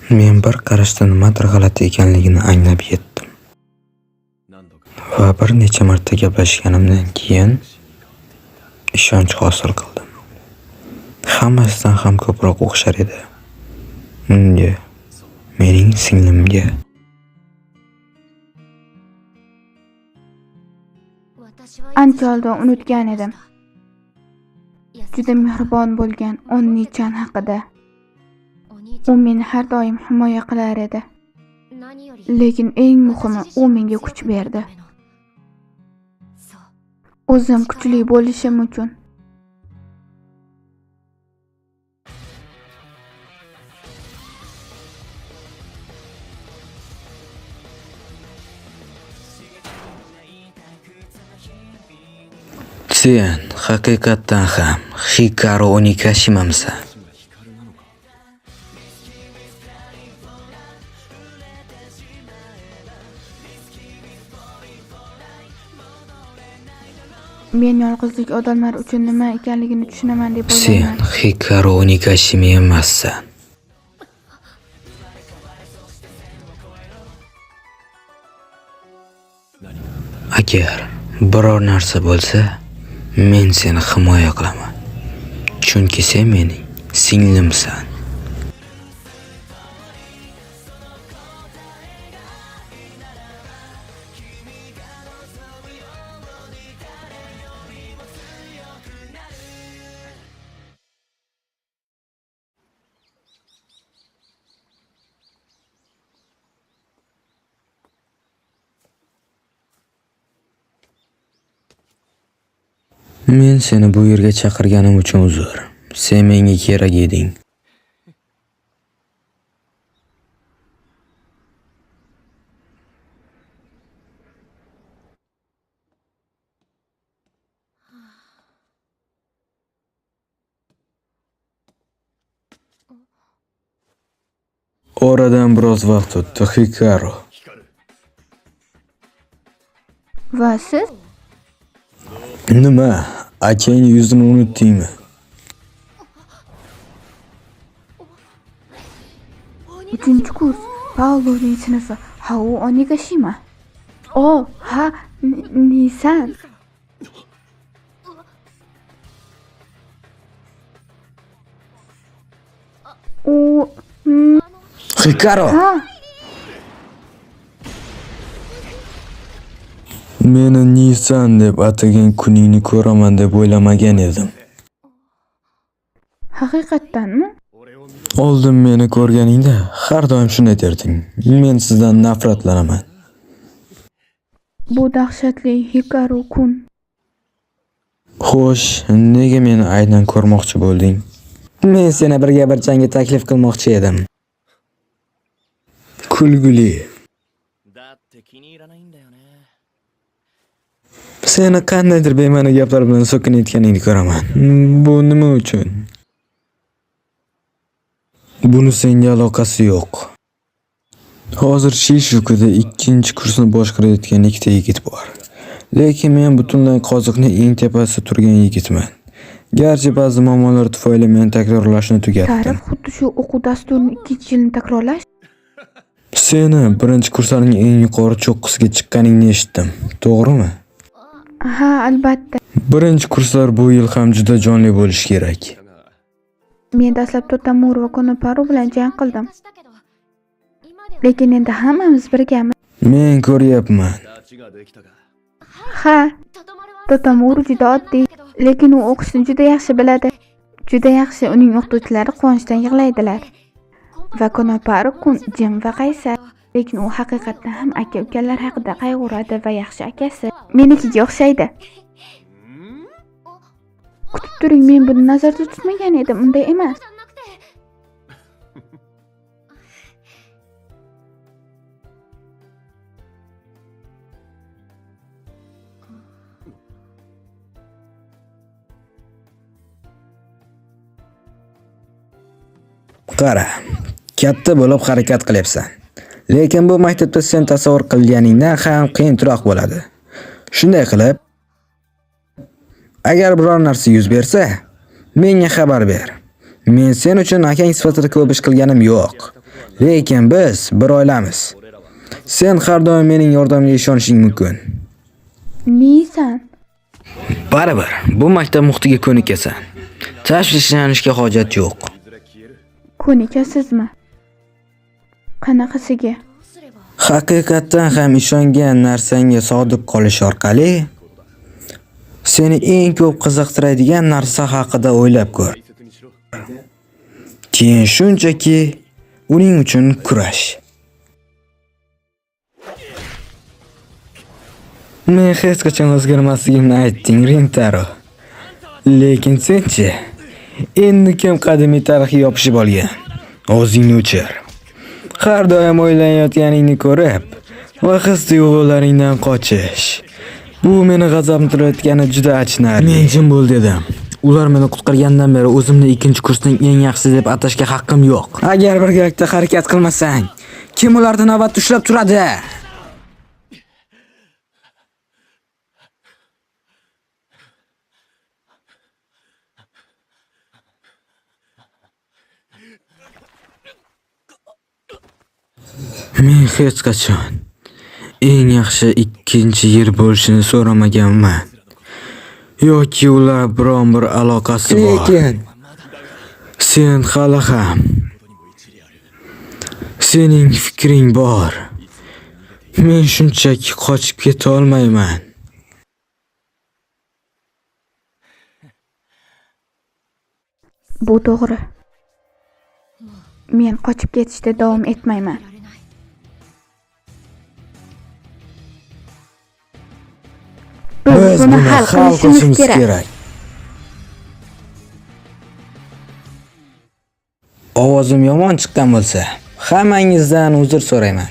Men bir qarashda nimadir g'alati ekanligini anglab yetdim. Va bir necha marta gaplashganimdan keyin ishonch hosil qildim. Hammasidan ham ko'proq o'xshar edi. Unga, mening singlimga. Ancha oldin unutgan edim. Juda mehribon bo'lgan Onnichan haqida. U meni har doim himoya qilar edi. Lekin eng muhimi, u menga kuch berdi. O'zim kuchli bo'lishim uchun. Sen haqiqatdan ham Hikaru Onigashimamisan? Men yolg'izlik odamlar uchun nima ekanligini tushunaman deb Sen o'ylayman. Hikaru Onigashimi emassan. Agar biror narsa bo'lsa, men seni himoya qilaman. Chunki sen mening singlimsan. Men seni bu yerga chaqirganim uchun uzr. Sen menga kerak eding. Oradan biroz vaqt o'tdi, Hikaru. Va siz? Nima? Akang yuzini unutdingmi? Uchinchi kurs Paoloning sinfi. Ha, u Onigashima. Oh, ha, Nisan. U Hikaru! ha, Meni Nisan deb atagan kuningni ko'raman deb o'ylamagan edim. haqiqatdanmi? Oldin meni ko'rganingda har doim shunday derding. Men sizdan nafratlanaman. Bu dahshatli Hikaru-kun. Xo'sh, nega meni aynan ko'rmoqchi bo'lding? Men seni birga bir jangga taklif qilmoqchi edim. Kulguli. Seni qandaydir bema'ni gaplar bilan so'kinayotganingni ko'raman. Bu nima uchun? Buni senga aloqasi yo'q. Hozir Shishukuda 2-kursni boshqarayotgan ikkita yigit bor. Lekin men butunlay qoziqning eng tepasida turgan yigitman. Garchi ba'zi muammolar tufayli men takrorlashni tugatdim. Tarix xuddi shu o'quv dasturining 2-yilini takrorlash. Seni 1-kurslarning eng yuqori cho'qqisiga chiqqaningni eshitdim. To'g'rimi? Ha, albatta. 1-kurslar bu yil ham juda jonli bo'lishi kerak. Men dastlab Totamura va Konoparu bilan jang qildim. Lekin endi hammamiz birgamiz. Men ko'ryapman. Ha, Totamura juda oddiy, lekin u o'qishni juda yaxshi biladi. Juda yaxshi, uning o'qituvchilari quvonchdan yig'laydilar. Va Konoparu-kun jim va qaysar, lekin u haqiqatdan ham aka-ukalar haqida qayg'uradi va yaxshi akasi. Menikiga o'xshaydi. Kutib turing, men buni nazarda tutmagan edim, unday emas. Qara, katta bo'lib harakat qilyapsan. Lekin bu maktabda sen tasavvur qilganingdan ham qiyinroq bo'ladi. Shunday qilib, agar biror narsa yuz bersa, menga xabar ber. Men sen uchun akang sifatida ko'p ish qilganim yo'q. Lekin biz bir oilamiz. Sen har doim mening yordamimga ishonishing mumkin. Neysan? Baribir, bu maktab muhitiga ko'nikasan. Tashvishlanishga hojat yo'q. Ko'nikasizmi? Qanaqasiga? Haqiqatdan ham ishongan narsangga sodiq qolish orqali seni eng ko'p qiziqtiradigan narsa haqida o'ylab ko'r. Keyin shunchaki uning uchun kurash. Men hech qachon o'zgarmasligimni aytding, Rintaro. Lekin senchi, endi kim qadimiy tarixga yopishib olgan? O'zingni o'chir. Har doim o'ylayotganingni ko'rib va his-tuyg'ularingdan qochish. Bu meni g'azablantirayotgani juda achinarli. Men jim bo'l dedim. Ular meni qutqargandan beri o'zimni ikkinchi kursning eng yaxshisi deb atashga haqqim yo'q. Agar birgalikda harakat qilmasang, kim ularni navbatda ushlab turadi? Men hech qachon eng yaxshi ikkinchi yer bo'lishini so'ramaganman. Yoki ular biron bir aloqasi bor. Lekin sen hali ham sening fikring bor. Men shunchaki qochib keta olmayman. Bu to'g'ri. Men qochib ketishda davom etmayman. Biz buni hal qilishimiz kerak. Ovozim yomon chiqqan bo'lsa, hammangizdan uzr so'rayman.